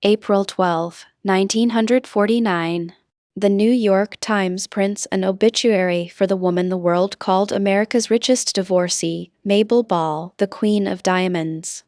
April 12, 1949. The New York Times prints an obituary for the woman the world called America's richest divorcee, Mabel Boll, the Queen of Diamonds.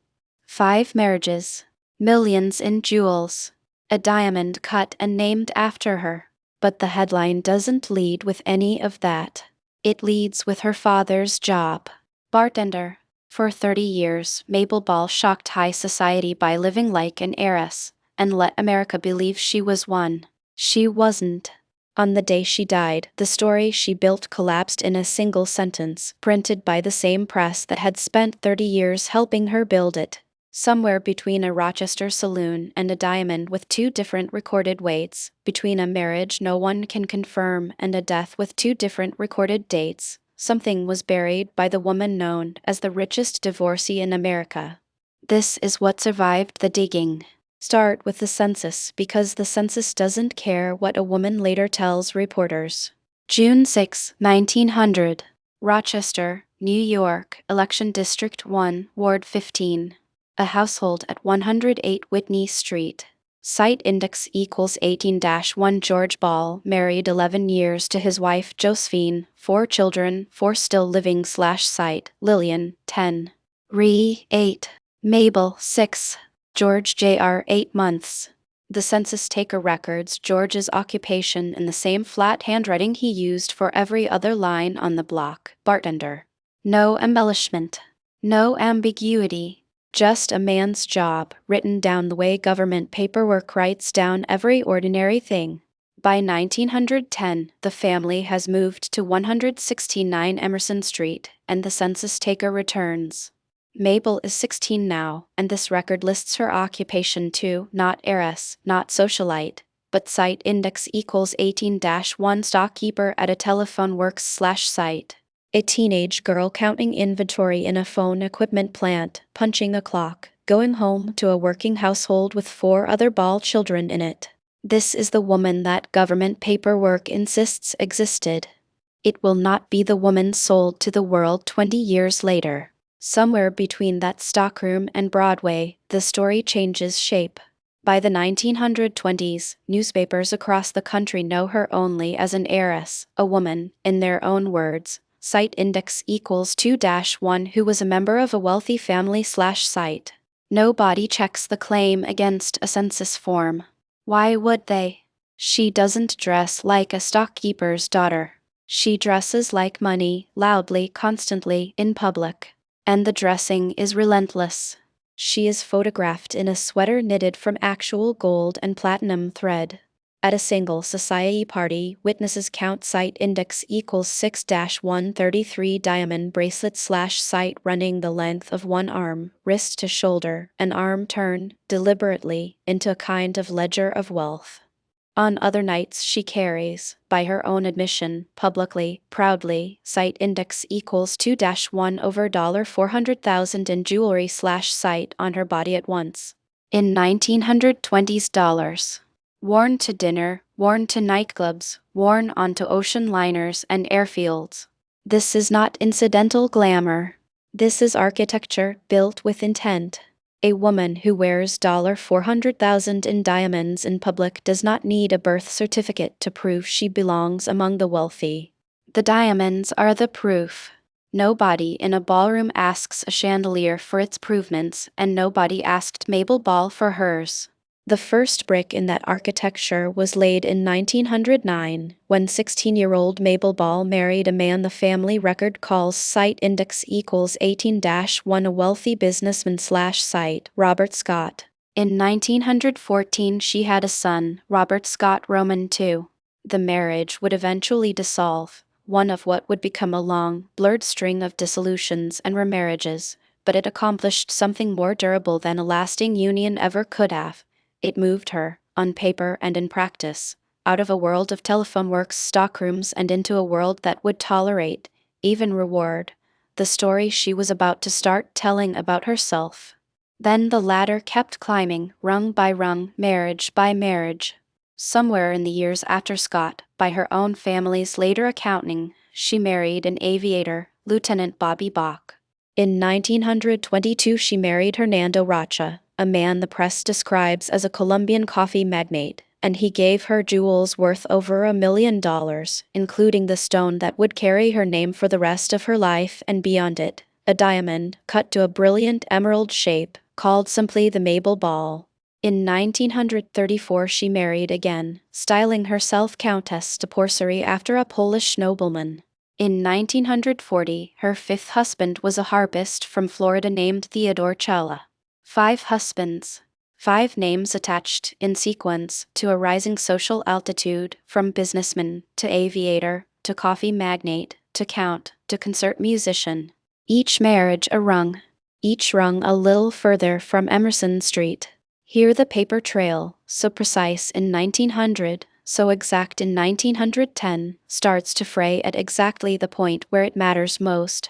5 marriages. Millions in jewels. A diamond cut and named after her. But the headline doesn't lead with any of that. It leads with her father's job. Bartender. For 30 years, Mabel Boll shocked high society by living like an heiress, and let America believe she was one. She wasn't. On the day she died, the story she built collapsed in a single sentence, printed by the same press that had spent 30 years helping her build it. Somewhere between a Rochester saloon and a diamond with 2 different recorded weights, between a marriage no one can confirm and a death with 2 different recorded dates, something was buried by the woman known as the richest divorcee in America. This is what survived the digging. Start with the census because the census doesn't care what a woman later tells reporters. June 6, 1900. Rochester, New York, Election District 1, Ward 15. A household at 108 Whitney Street. Site index equals 18-1. George Boll married 11 years to his wife Josephine, 4 children, 4 still living. Site Lillian, 10. Re, 8. Mabel, 6. George Jr. 8 months. The census taker records George's occupation in the same flat handwriting he used for every other line on the block, bartender. No embellishment. No ambiguity. Just a man's job, written down the way government paperwork writes down every ordinary thing. By 1910, the family has moved to 169 Emerson Street, and the census taker returns. Mabel is 16 now, and this record lists her occupation too, not heiress, not socialite, but site index equals 18-1. Stockkeeper at a telephone works/site. A teenage girl counting inventory in a phone equipment plant, punching a clock, going home to a working household with 4 other Boll children in it. This is the woman that government paperwork insists existed. It will not be the woman sold to the world 20 years later. Somewhere between that stockroom and Broadway, the story changes shape. By the 1920s, newspapers across the country know her only as an heiress, a woman, in their own words. Site index equals 2-1 who was a member of a wealthy family/site. Nobody checks the claim against a census form. Why would they? She doesn't dress like a stockkeeper's daughter. She dresses like money, loudly, constantly, in public. And the dressing is relentless. She is photographed in a sweater knitted from actual gold and platinum thread. At a single society party, witnesses count site index equals 6-133 diamond bracelet/site running the length of one arm, wrist to shoulder, an arm turned, deliberately, into a kind of ledger of wealth. On other nights she carries, by her own admission, publicly, proudly, site index equals 2-1 over $400,000 in jewelry/site on her body at once. In 1920s dollars. Worn to dinner, worn to nightclubs, worn onto ocean liners and airfields. This is not incidental glamour. This is architecture built with intent. A woman who wears $400,000 in diamonds in public does not need a birth certificate to prove she belongs among the wealthy. The diamonds are the proof. Nobody in a ballroom asks a chandelier for its provements, and nobody asked Mabel Boll for hers. The first brick in that architecture was laid in 1909, when 16-year-old Mabel Boll married a man the family record calls site index equals 18-1, a wealthy businessman/site, Robert Scott. In 1914 she had a son, Robert Scott Roman II. The marriage would eventually dissolve, one of what would become a long, blurred string of dissolutions and remarriages, but it accomplished something more durable than a lasting union ever could have. It moved her, on paper and in practice, out of a world of telephone works stockrooms and into a world that would tolerate, even reward, the story she was about to start telling about herself. Then the ladder kept climbing, rung by rung, marriage by marriage. Somewhere in the years after Scott, by her own family's later accounting, she married an aviator, Lieutenant Bobby Bach. In 1922 she married Hernando Rocha, a man the press describes as a Colombian coffee magnate, and he gave her jewels worth over $1 million, including the stone that would carry her name for the rest of her life and beyond it, a diamond cut to a brilliant emerald shape, called simply the Mabel Boll. In 1934 she married again, styling herself Countess Divorcee after a Polish nobleman. In 1940, her fifth husband was a harpist from Florida named Theodore Challa. 5 husbands. 5 names attached, in sequence, to a rising social altitude, from businessman, to aviator, to coffee magnate, to count, to concert musician. Each marriage a rung. Each rung a little further from Emerson Street. Here the paper trail, so precise in 1900, so exact in 1910, starts to fray at exactly the point where it matters most.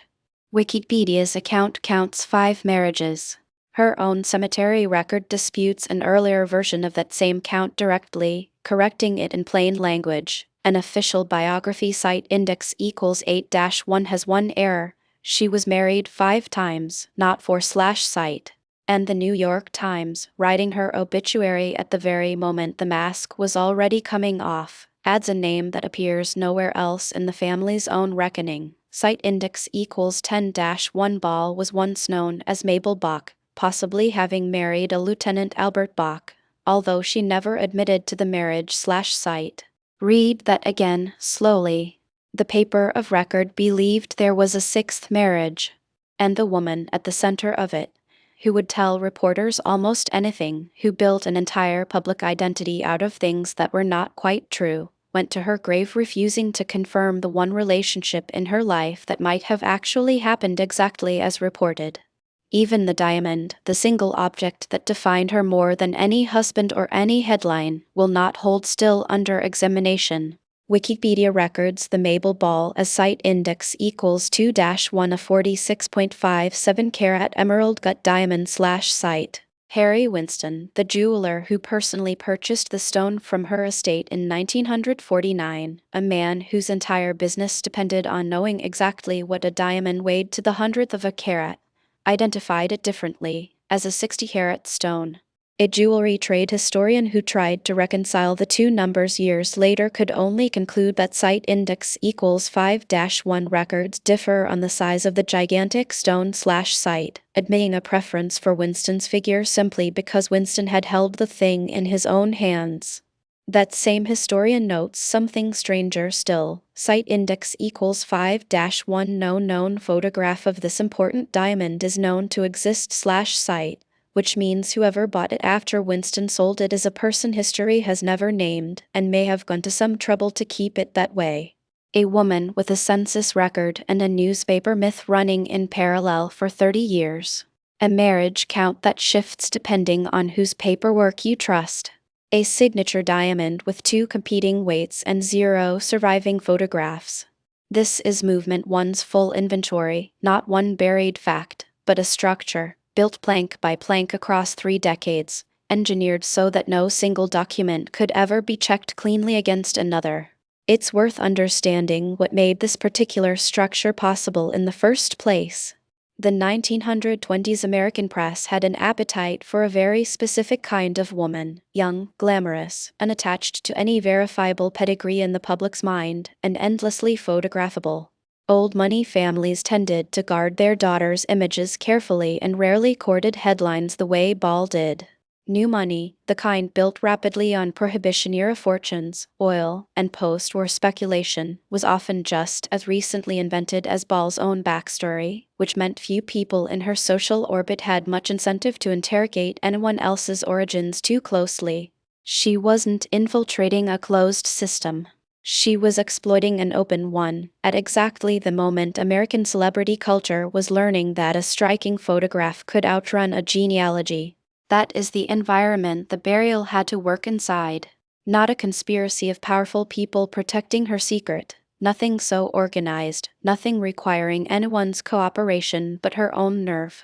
Wikipedia's account counts 5 marriages. Her own cemetery record disputes an earlier version of that same count directly, correcting it in plain language. An official biography site index equals 8-1 has one error. She was married 5 times, not 4/site. And the New York Times, writing her obituary at the very moment the mask was already coming off, adds a name that appears nowhere else in the family's own reckoning. Site index equals 10-1. Boll was once known as Mabel Bach, possibly having married a Lieutenant Albert Bach, although she never admitted to the marriage/site. Read that again, slowly. The paper of record believed there was a 6th marriage, and the woman at the center of it, who would tell reporters almost anything, who built an entire public identity out of things that were not quite true, went to her grave refusing to confirm the one relationship in her life that might have actually happened exactly as reported. Even the diamond, the single object that defined her more than any husband or any headline, will not hold still under examination. Wikipedia records the Mabel Boll as site index equals 2-1, a 46.57 carat emerald gut diamond/site. Harry Winston, the jeweler who personally purchased the stone from her estate in 1949, a man whose entire business depended on knowing exactly what a diamond weighed to the 100th of a carat, identified it differently, as a 60-carat stone. A jewelry trade historian who tried to reconcile the two numbers years later could only conclude that site index equals 5-1 records differ on the size of the gigantic stone/site, admitting a preference for Winston's figure simply because Winston had held the thing in his own hands. That same historian notes something stranger still. Site index equals 5-1. No known photograph of this important diamond is known to exist/site, which means whoever bought it after Winston sold it is a person history has never named and may have gone to some trouble to keep it that way. A woman with a census record and a newspaper myth running in parallel for 30 years. A marriage count that shifts depending on whose paperwork you trust. A signature diamond with 2 competing weights and 0 surviving photographs. This is Movement 1's full inventory, not one buried fact, but a structure, built plank by plank across 3 decades, engineered so that no single document could ever be checked cleanly against another. It's worth understanding what made this particular structure possible in the first place. The 1920s American press had an appetite for a very specific kind of woman, young, glamorous, unattached to any verifiable pedigree in the public's mind, and endlessly photographable. Old money families tended to guard their daughters' images carefully and rarely courted headlines the way Boll did. New money, the kind built rapidly on Prohibition-era fortunes, oil, and post-war speculation, was often just as recently invented as Boll's own backstory, which meant few people in her social orbit had much incentive to interrogate anyone else's origins too closely. She wasn't infiltrating a closed system. She was exploiting an open one, at exactly the moment American celebrity culture was learning that a striking photograph could outrun a genealogy. That is the environment the burial had to work inside. Not a conspiracy of powerful people protecting her secret, nothing so organized, nothing requiring anyone's cooperation but her own nerve.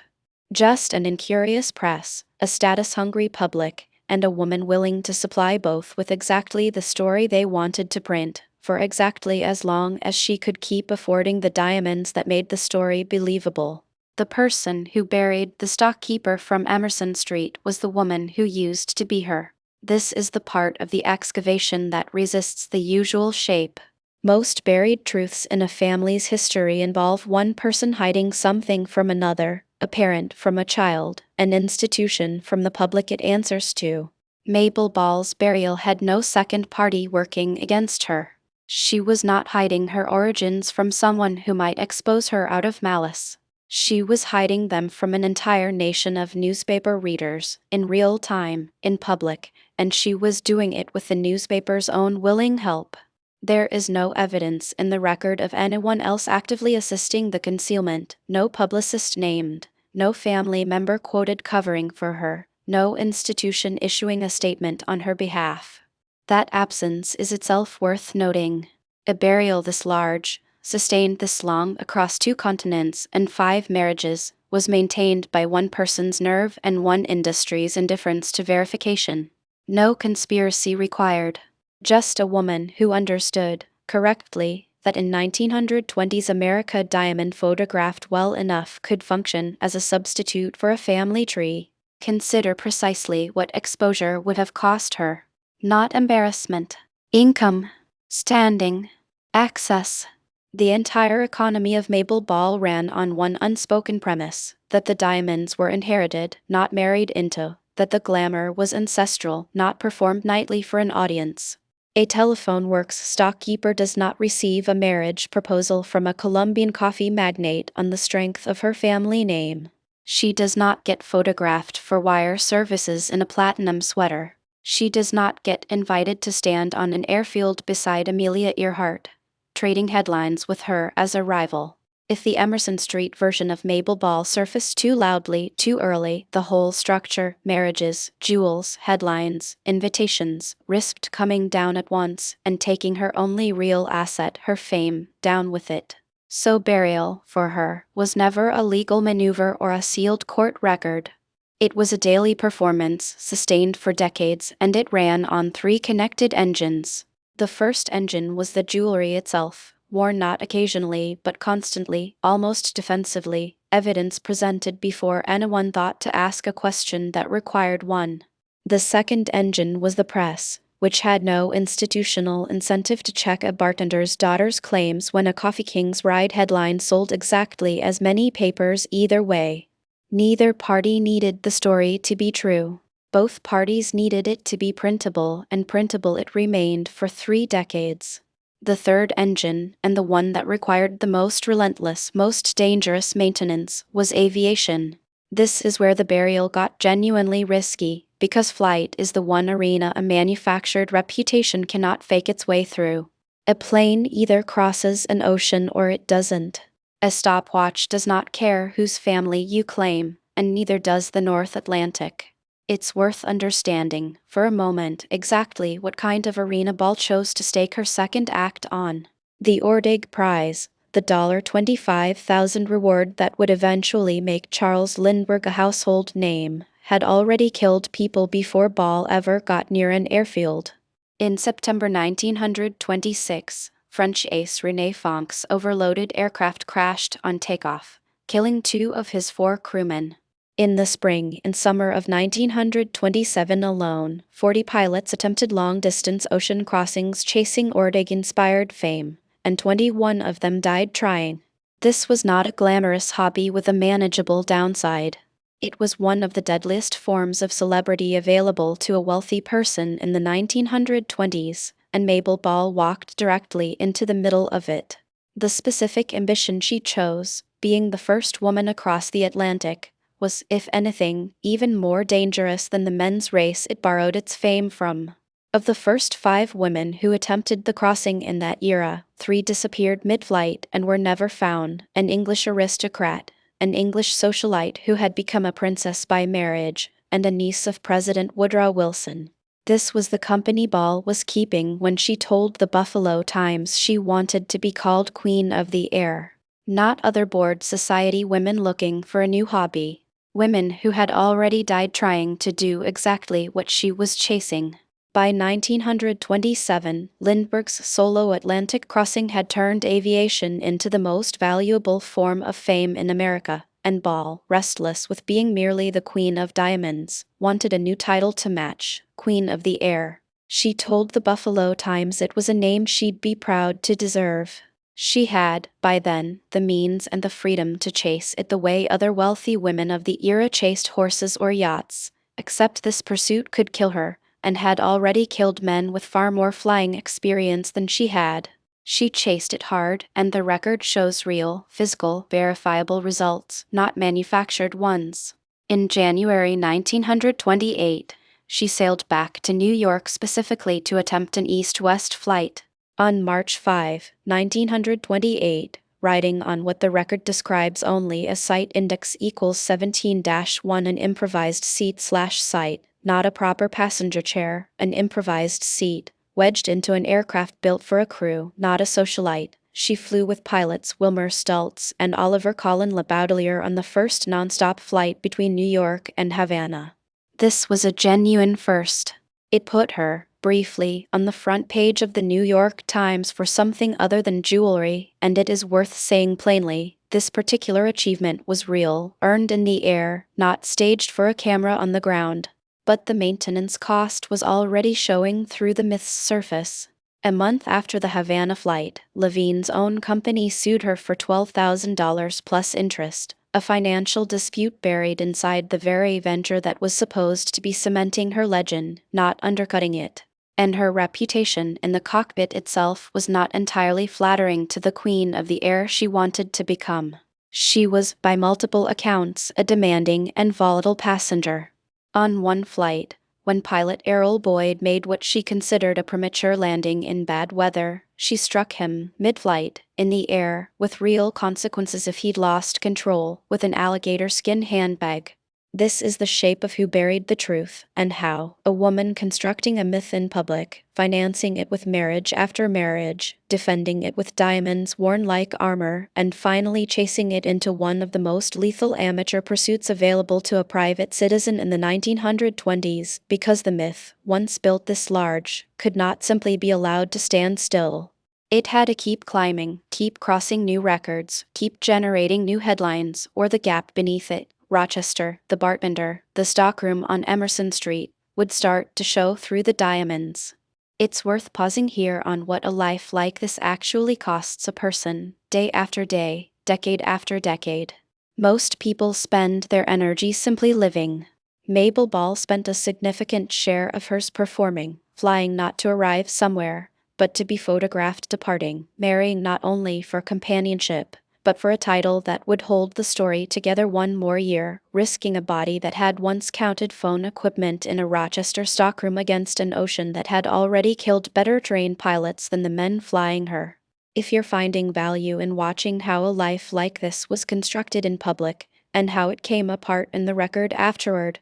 Just an incurious press, a status-hungry public, and a woman willing to supply both with exactly the story they wanted to print, for exactly as long as she could keep affording the diamonds that made the story believable. The person who buried the stockkeeper from Emerson Street was the woman who used to be her. This is the part of the excavation that resists the usual shape. Most buried truths in a family's history involve one person hiding something from another, a parent from a child, an institution from the public it answers to. Mabel Boll's burial had no second party working against her. She was not hiding her origins from someone who might expose her out of malice. She was hiding them from an entire nation of newspaper readers, in real time, in public, and she was doing it with the newspaper's own willing help. There is no evidence in the record of anyone else actively assisting the concealment, no publicist named, no family member quoted covering for her, no institution issuing a statement on her behalf. That absence is itself worth noting. A burial this large, sustained this long across 2 continents and 5 marriages, was maintained by one person's nerve and one industry's indifference to verification. No conspiracy required. Just a woman who understood, correctly, that in 1920s America diamond photographed well enough could function as a substitute for a family tree. Consider precisely what exposure would have cost her. Not embarrassment. Income. Standing. Access. The entire economy of Mabel Boll ran on one unspoken premise, that the diamonds were inherited, not married into, that the glamour was ancestral, not performed nightly for an audience. A telephone works stockkeeper does not receive a marriage proposal from a Colombian coffee magnate on the strength of her family name. She does not get photographed for wire services in a platinum sweater. She does not get invited to stand on an airfield beside Amelia Earhart, trading headlines with her as a rival. If the Emerson Street version of Mabel Boll surfaced too loudly, too early, the whole structure, marriages, jewels, headlines, invitations, risked coming down at once and taking her only real asset, her fame, down with it. So burial, for her, was never a legal maneuver or a sealed court record. It was a daily performance, sustained for decades, and it ran on 3 connected engines. The first engine was the jewelry itself, worn not occasionally but constantly, almost defensively, evidence presented before anyone thought to ask a question that required one. The second engine was the press, which had no institutional incentive to check a bartender's daughter's claims when a Coffee King's Ride headline sold exactly as many papers either way. Neither party needed the story to be true. Both parties needed it to be printable, and printable it remained for 3 decades. The third engine, and the one that required the most relentless, most dangerous maintenance, was aviation. This is where the burial got genuinely risky, because flight is the one arena a manufactured reputation cannot fake its way through. A plane either crosses an ocean or it doesn't. A stopwatch does not care whose family you claim, and neither does the North Atlantic. It's worth understanding, for a moment, exactly what kind of arena Boll chose to stake her second act on. The Ordig Prize, the $25,000 reward that would eventually make Charles Lindbergh a household name, had already killed people before Boll ever got near an airfield. In September 1926, French ace René Fonck's overloaded aircraft crashed on takeoff, killing 2 of his 4 crewmen. In the spring and summer of 1927 alone, 40 pilots attempted long-distance ocean crossings chasing Ordig-inspired fame, and 21 of them died trying. This was not a glamorous hobby with a manageable downside. It was one of the deadliest forms of celebrity available to a wealthy person in the 1920s, and Mabel Boll walked directly into the middle of it. The specific ambition she chose, being the first woman across the Atlantic, was, if anything, even more dangerous than the men's race it borrowed its fame from. Of the first 5 women who attempted the crossing in that era, 3 disappeared mid-flight and were never found: an English aristocrat, an English socialite who had become a princess by marriage, and a niece of President Woodrow Wilson. This was the company Boll was keeping when she told the Buffalo Times she wanted to be called Queen of the Air. Not other bored society women looking for a new hobby. Women who had already died trying to do exactly what she was chasing. By 1927, Lindbergh's solo Atlantic crossing had turned aviation into the most valuable form of fame in America, and Boll, restless with being merely the Queen of Diamonds, wanted a new title to match, Queen of the Air. She told the Buffalo Times it was a name she'd be proud to deserve. She had, by then, the means and the freedom to chase it the way other wealthy women of the era chased horses or yachts, except this pursuit could kill her, and had already killed men with far more flying experience than she had. She chased it hard, and the record shows real, physical, verifiable results, not manufactured ones. In January 1928, she sailed back to New York specifically to attempt an east-west flight. On March 5, 1928, riding on what the record describes only as Site Index equals 17-1, an improvised seat/site, not a proper passenger chair, an improvised seat, wedged into an aircraft built for a crew, not a socialite. She flew with pilots Wilmer Stultz and Oliver Colin Laboudelier on the first nonstop flight between New York and Havana. This was a genuine first. It put her, briefly, on the front page of the New York Times for something other than jewelry, and it is worth saying plainly, this particular achievement was real, earned in the air, not staged for a camera on the ground. But the maintenance cost was already showing through the myth's surface. A month after the Havana flight, Levine's own company sued her for $12,000 plus interest, a financial dispute buried inside the very venture that was supposed to be cementing her legend, not undercutting it. And her reputation in the cockpit itself was not entirely flattering to the Queen of the Air she wanted to become. She was, by multiple accounts, a demanding and volatile passenger. On one flight, when pilot Errol Boyd made what she considered a premature landing in bad weather, she struck him, mid-flight, in the air, with real consequences if he'd lost control, with an alligator skin handbag. This is the shape of who buried the truth, and how. A woman constructing a myth in public, financing it with marriage after marriage, defending it with diamonds worn like armor, and finally chasing it into one of the most lethal amateur pursuits available to a private citizen in the 1920s, because the myth, once built this large, could not simply be allowed to stand still. It had to keep climbing, keep crossing new records, keep generating new headlines, or the gap beneath it, Rochester, the bartender, the stockroom on Emerson Street, would start to show through the diamonds. It's worth pausing here on what a life like this actually costs a person, day after day, decade after decade. Most people spend their energy simply living. Mabel Boll spent a significant share of hers performing, flying not to arrive somewhere, but to be photographed departing, marrying not only for companionship, but for a title that would hold the story together one more year, risking a body that had once counted phone equipment in a Rochester stockroom against an ocean that had already killed better-trained pilots than the men flying her. If you're finding value in watching how a life like this was constructed in public, and how it came apart in the record afterward,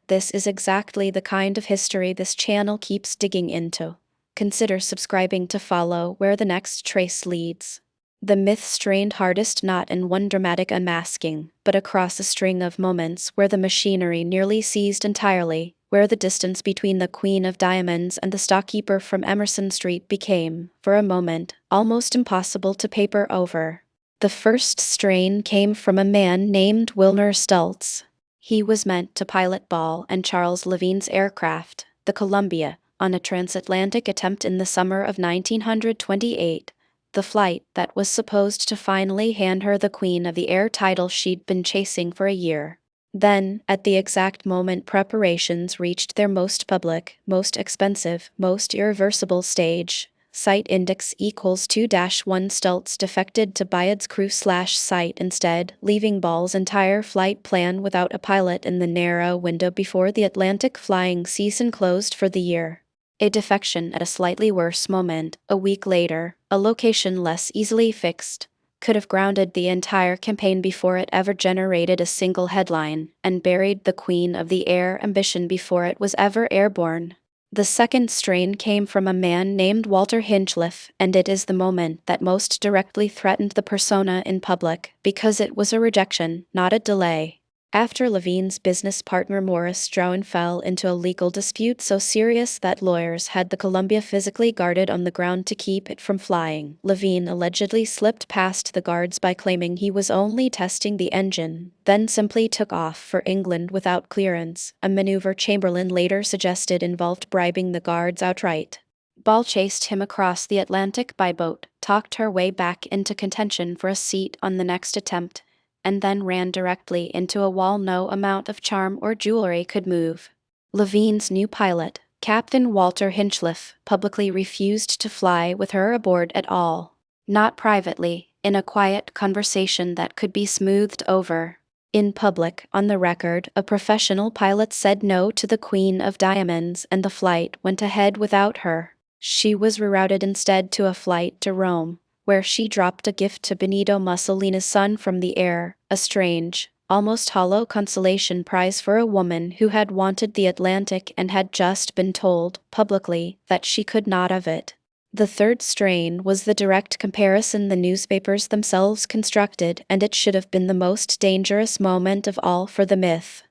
this is exactly the kind of history this channel keeps digging into. Consider subscribing to follow where the next trace leads. The myth strained hardest not in one dramatic unmasking, but across a string of moments where the machinery nearly ceased entirely, where the distance between the Queen of Diamonds and the stockkeeper from Emerson Street became, for a moment, almost impossible to paper over. The first strain came from a man named Wilmer Stultz. He was meant to pilot Boll and Charles Levine's aircraft, the Columbia, on a transatlantic attempt in the summer of 1928. The flight that was supposed to finally hand her the Queen of the Air title she'd been chasing for a year. Then, at the exact moment preparations reached their most public, most expensive, most irreversible stage, Site Index equals 2-1, Stultz defected to Boyd's crew/site instead, leaving Boll's entire flight plan without a pilot in the narrow window before the Atlantic flying season closed for the year. A defection at a slightly worse moment, a week later, a location less easily fixed, could have grounded the entire campaign before it ever generated a single headline, and buried the Queen of the Air ambition before it was ever airborne. The second strain came from a man named Walter Hinchliffe, and it is the moment that most directly threatened the persona in public, because it was a rejection, not a delay. After Levine's business partner Morris Strown fell into a legal dispute so serious that lawyers had the Columbia physically guarded on the ground to keep it from flying, Levine allegedly slipped past the guards by claiming he was only testing the engine, then simply took off for England without clearance, a maneuver Chamberlain later suggested involved bribing the guards outright. Boll chased him across the Atlantic by boat, talked her way back into contention for a seat on the next attempt, and then ran directly into a wall no amount of charm or jewelry could move. Levine's new pilot, Captain Walter Hinchliffe, publicly refused to fly with her aboard at all. Not privately, in a quiet conversation that could be smoothed over. In public, on the record, a professional pilot said no to the Queen of Diamonds and the flight went ahead without her. She was rerouted instead to a flight to Rome, where she dropped a gift to Benito Mussolini's son from the air, a strange, almost hollow consolation prize for a woman who had wanted the Atlantic and had just been told, publicly, that she could not have it. The third strain was the direct comparison the newspapers themselves constructed, and it should have been the most dangerous moment of all for the myth.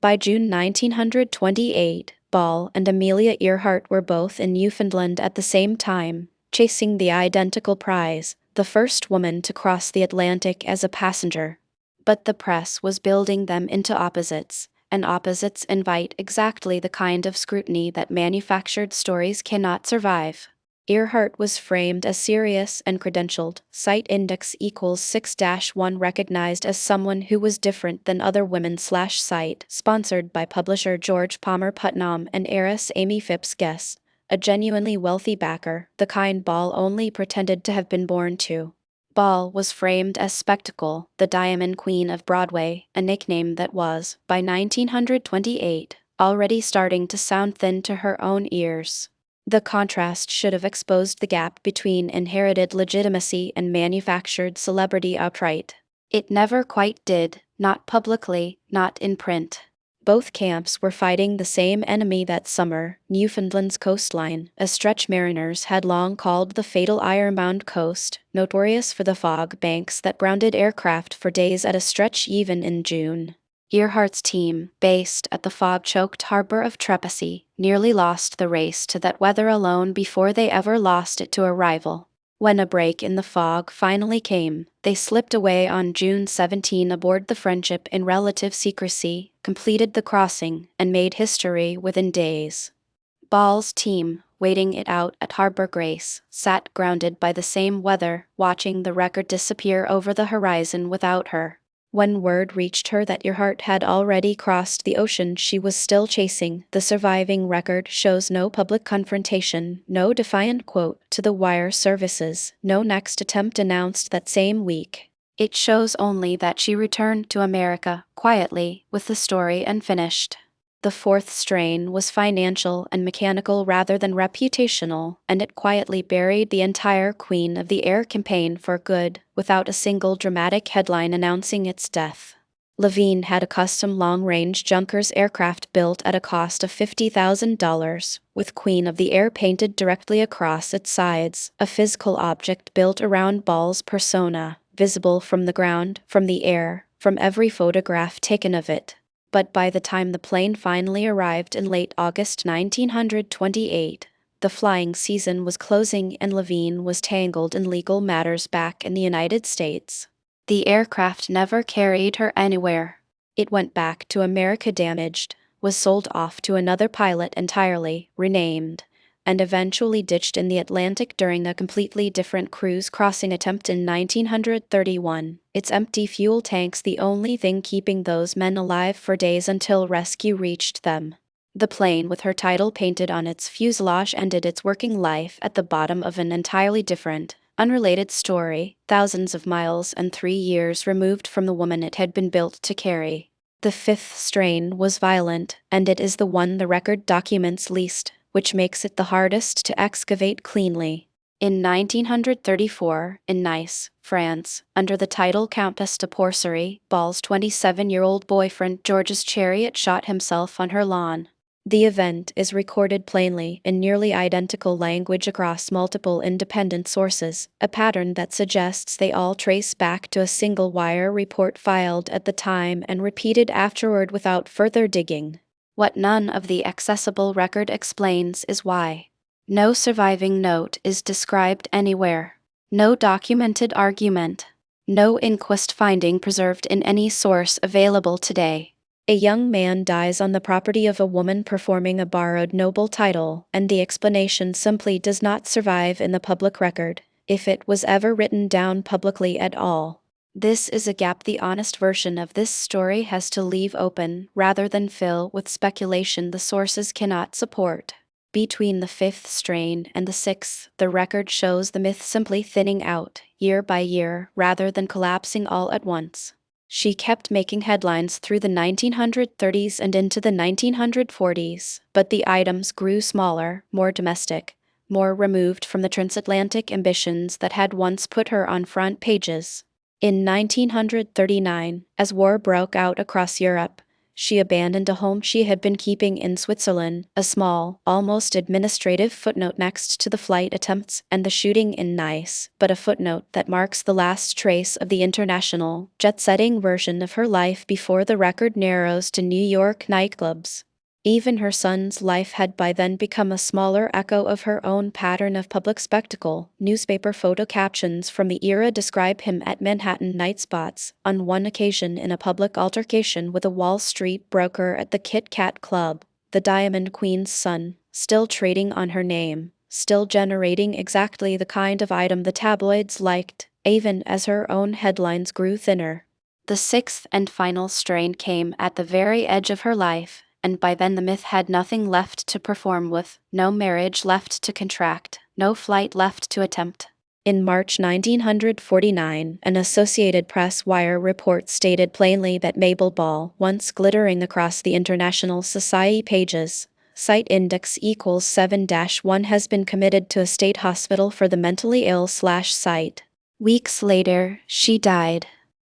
By June 1928, Boll and Amelia Earhart were both in Newfoundland at the same time, chasing the identical prize, the first woman to cross the Atlantic as a passenger. But the press was building them into opposites, and opposites invite exactly the kind of scrutiny that manufactured stories cannot survive. Earhart was framed as serious and credentialed, Site Index equals 6-1, recognized as someone who was different than other women/Site, sponsored by publisher George Palmer Putnam and heiress Amy Phipps Guess, a genuinely wealthy backer, the kind Boll only pretended to have been born to. Boll was framed as Spectacle, the Diamond Queen of Broadway, a nickname that was, by 1928, already starting to sound thin to her own ears. The contrast should have exposed the gap between inherited legitimacy and manufactured celebrity outright. It never quite did, not publicly, not in print. Both camps were fighting the same enemy that summer, Newfoundland's coastline, a stretch mariners had long called the fatal ironbound coast, notorious for the fog banks that grounded aircraft for days at a stretch even in June. Earhart's team, based at the fog-choked harbor of Trepassey, nearly lost the race to that weather alone before they ever lost it to a rival. When a break in the fog finally came, they slipped away on June 17 aboard the Friendship in relative secrecy, completed the crossing, and made history within days. Boll's team, waiting it out at Harbor Grace, sat grounded by the same weather, watching the record disappear over the horizon without her. When word reached her that Earhart had already crossed the ocean she was still chasing, the surviving record shows no public confrontation, no defiant quote to the wire services, no next attempt announced that same week. It shows only that she returned to America, quietly, with the story unfinished. The fourth strain was financial and mechanical rather than reputational, and it quietly buried the entire Queen of the Air campaign for good, without a single dramatic headline announcing its death. Levine had a custom long-range Junkers aircraft built at a cost of $50,000, with Queen of the Air painted directly across its sides, a physical object built around Boll's persona, visible from the ground, from the air, from every photograph taken of it. But by the time the plane finally arrived in late August 1928, the flying season was closing and Levine was tangled in legal matters back in the United States. The aircraft never carried her anywhere. It went back to America damaged, was sold off to another pilot entirely, renamed, and eventually ditched in the Atlantic during a completely different cruise crossing attempt in 1931, its empty fuel tanks the only thing keeping those men alive for days until rescue reached them. The plane with her title painted on its fuselage ended its working life at the bottom of an entirely different, unrelated story, thousands of miles and 3 years removed from the woman it had been built to carry. The fifth strain was violent, and it is the one the record documents least, which makes it the hardest to excavate cleanly. In 1934, in Nice, France, under the title Countess de Porcery, Boll's 27-year-old boyfriend George's chariot shot himself on her lawn. The event is recorded plainly in nearly identical language across multiple independent sources, a pattern that suggests they all trace back to a single wire report filed at the time and repeated afterward without further digging. What none of the accessible record explains is why. No surviving note is described anywhere. No documented argument. No inquest finding preserved in any source available today. A young man dies on the property of a woman performing a borrowed noble title, and the explanation simply does not survive in the public record, if it was ever written down publicly at all. This is a gap the honest version of this story has to leave open rather than fill with speculation the sources cannot support. Between the fifth strain and the sixth, the record shows the myth simply thinning out, year by year, rather than collapsing all at once. She kept making headlines through the 1930s and into the 1940s, but the items grew smaller, more domestic, more removed from the transatlantic ambitions that had once put her on front pages. In 1939, as war broke out across Europe, she abandoned a home she had been keeping in Switzerland, a small, almost administrative footnote next to the flight attempts and the shooting in Nice, but a footnote that marks the last trace of the international, jet-setting version of her life before the record narrows to New York nightclubs. Even her son's life had by then become a smaller echo of her own pattern of public spectacle. Newspaper photo captions from the era describe him at Manhattan night spots, on one occasion in a public altercation with a Wall Street broker at the Kit Kat Club, the Diamond Queen's son, still trading on her name, still generating exactly the kind of item the tabloids liked, even as her own headlines grew thinner. The sixth and final strain came at the very edge of her life, and by then the myth had nothing left to perform with, no marriage left to contract, no flight left to attempt. In March 1949, an Associated Press wire report stated plainly that Mabel Boll, once glittering across the International Society pages, site index equals 7-1, has been committed to a state hospital for the mentally ill/site. Weeks later, she died.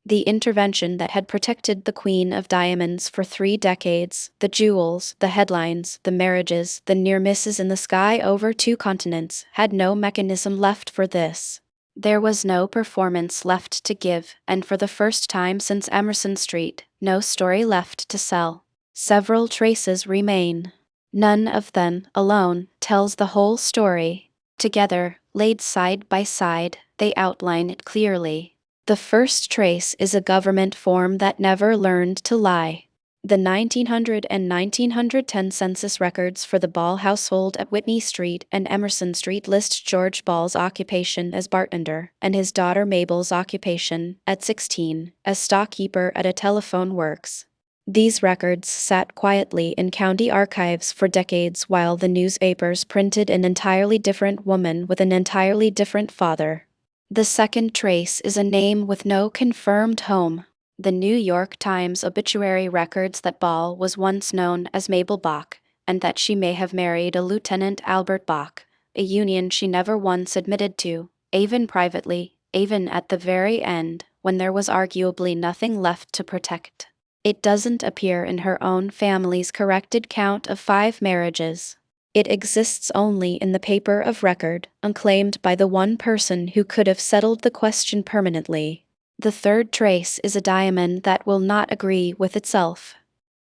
The intervention that had protected the Queen of Diamonds for 3 decades, the jewels, the headlines, the marriages, the near misses in the sky over 2 continents, had no mechanism left for this. There was no performance left to give, and for the first time since Emerson Street, no story left to sell. Several traces remain. None of them, alone, tells the whole story. Together, laid side by side, they outline it clearly. The first trace is a government form that never learned to lie. The 1900 and 1910 census records for the Boll household at Whitney Street and Emerson Street list George Boll's occupation as bartender, and his daughter Mabel's occupation, at 16, as stockkeeper at a telephone works. These records sat quietly in county archives for decades while the newspapers printed an entirely different woman with an entirely different father. The second trace is a name with no confirmed home. The New York Times obituary records that Boll was once known as Mabel Bach, and that she may have married a Lieutenant Albert Bach, a union she never once admitted to, even privately, even at the very end, when there was arguably nothing left to protect. It doesn't appear in her own family's corrected count of 5 marriages. It exists only in the paper of record, unclaimed by the one person who could have settled the question permanently. The third trace is a diamond that will not agree with itself.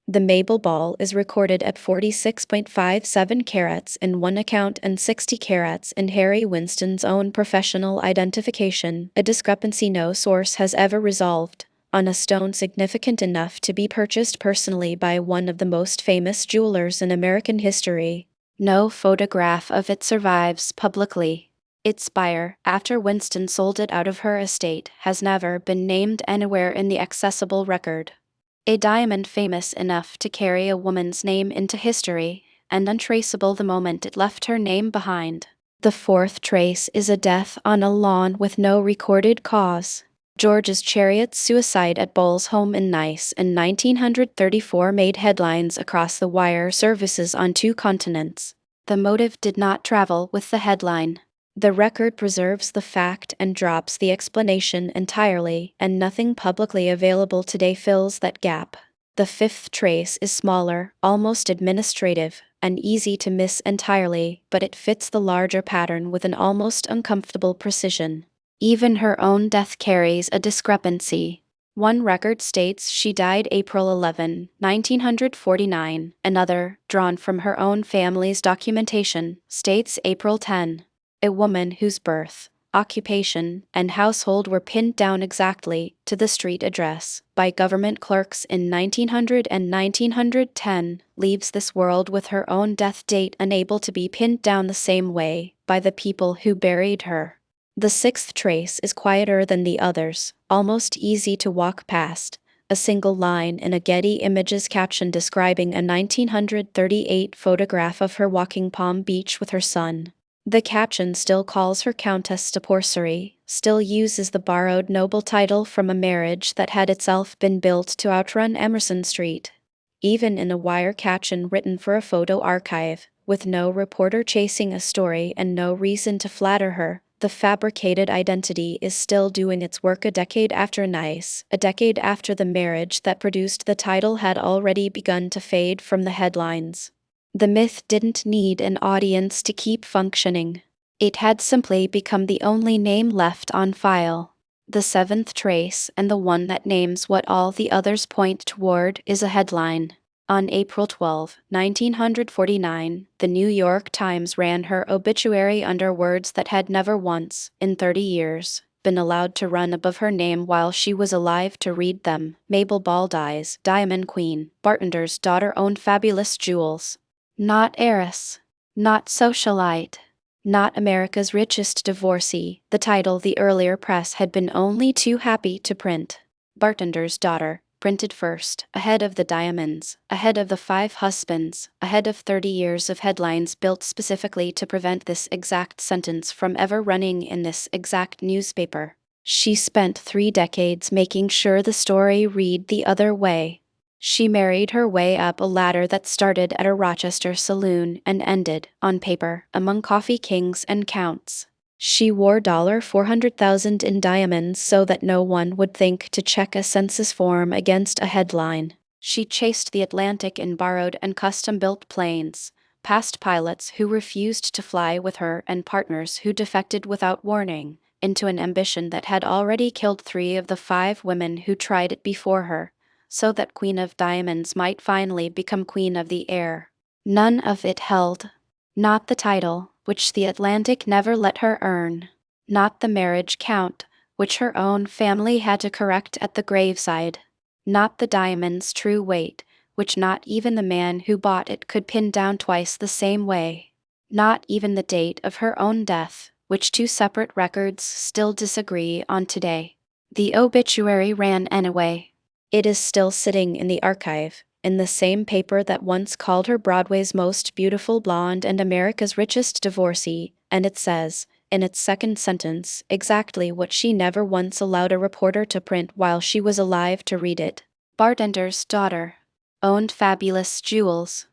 The Mabel Boll is recorded at 46.57 carats in one account and 60 carats in Harry Winston's own professional identification, a discrepancy no source has ever resolved, on a stone significant enough to be purchased personally by one of the most famous jewelers in American history. No photograph of it survives publicly. Its buyer, after Winston sold it out of her estate, has never been named anywhere in the accessible record. A diamond famous enough to carry a woman's name into history, and untraceable the moment it left her name behind. The fourth trace is a death on a lawn with no recorded cause. George's chariot suicide at Boll's home in Nice in 1934 made headlines across the wire services on 2 continents. The motive did not travel with the headline. The record preserves the fact and drops the explanation entirely, and nothing publicly available today fills that gap. The fifth trace is smaller, almost administrative, and easy to miss entirely, but it fits the larger pattern with an almost uncomfortable precision. Even her own death carries a discrepancy. One record states she died April 11, 1949. Another, drawn from her own family's documentation, states April 10. A woman whose birth, occupation, and household were pinned down exactly to the street address by government clerks in 1900 and 1910 leaves this world with her own death date unable to be pinned down the same way by the people who buried her. The sixth trace is quieter than the others, almost easy to walk past. A single line in a Getty Images caption describing a 1938 photograph of her walking Palm Beach with her son. The caption still calls her Countess Divorcee, still uses the borrowed noble title from a marriage that had itself been built to outrun Emerson Street. Even in a wire caption written for a photo archive, with no reporter chasing a story and no reason to flatter her, the fabricated identity is still doing its work a decade after Nice, a decade after the marriage that produced the title had already begun to fade from the headlines. The myth didn't need an audience to keep functioning. It had simply become the only name left on file. The seventh trace, and the one that names what all the others point toward, is a headline. On April 12, 1949, the New York Times ran her obituary under words that had never once, in 30 years, been allowed to run above her name while she was alive to read them. Mabel Boll dies, Diamond Queen, bartender's daughter owned fabulous jewels. Not heiress. Not socialite. Not America's richest divorcee, the title the earlier press had been only too happy to print. Bartender's daughter, printed first, ahead of the diamonds, ahead of the 5 husbands, ahead of 30 years of headlines built specifically to prevent this exact sentence from ever running in this exact newspaper. She spent 3 decades making sure the story read the other way. She married her way up a ladder that started at a Rochester saloon and ended, on paper, among coffee kings and counts. She wore $400,000 in diamonds so that no one would think to check a census form against a headline. She chased the Atlantic in borrowed and custom-built planes, past pilots who refused to fly with her and partners who defected without warning, into an ambition that had already killed 3 of the 5 women who tried it before her, so that Queen of Diamonds might finally become Queen of the Air. None of it held. Not the title, which the Atlantic never let her earn. Not the marriage count, which her own family had to correct at the graveside. Not the diamond's true weight, which not even the man who bought it could pin down twice the same way. Not even the date of her own death, which 2 separate records still disagree on today. The obituary ran anyway. It is still sitting in the archive, in the same paper that once called her Broadway's most beautiful blonde and America's richest divorcee, and it says, in its second sentence, exactly what she never once allowed a reporter to print while she was alive to read it. Bartender's daughter. Owned fabulous jewels.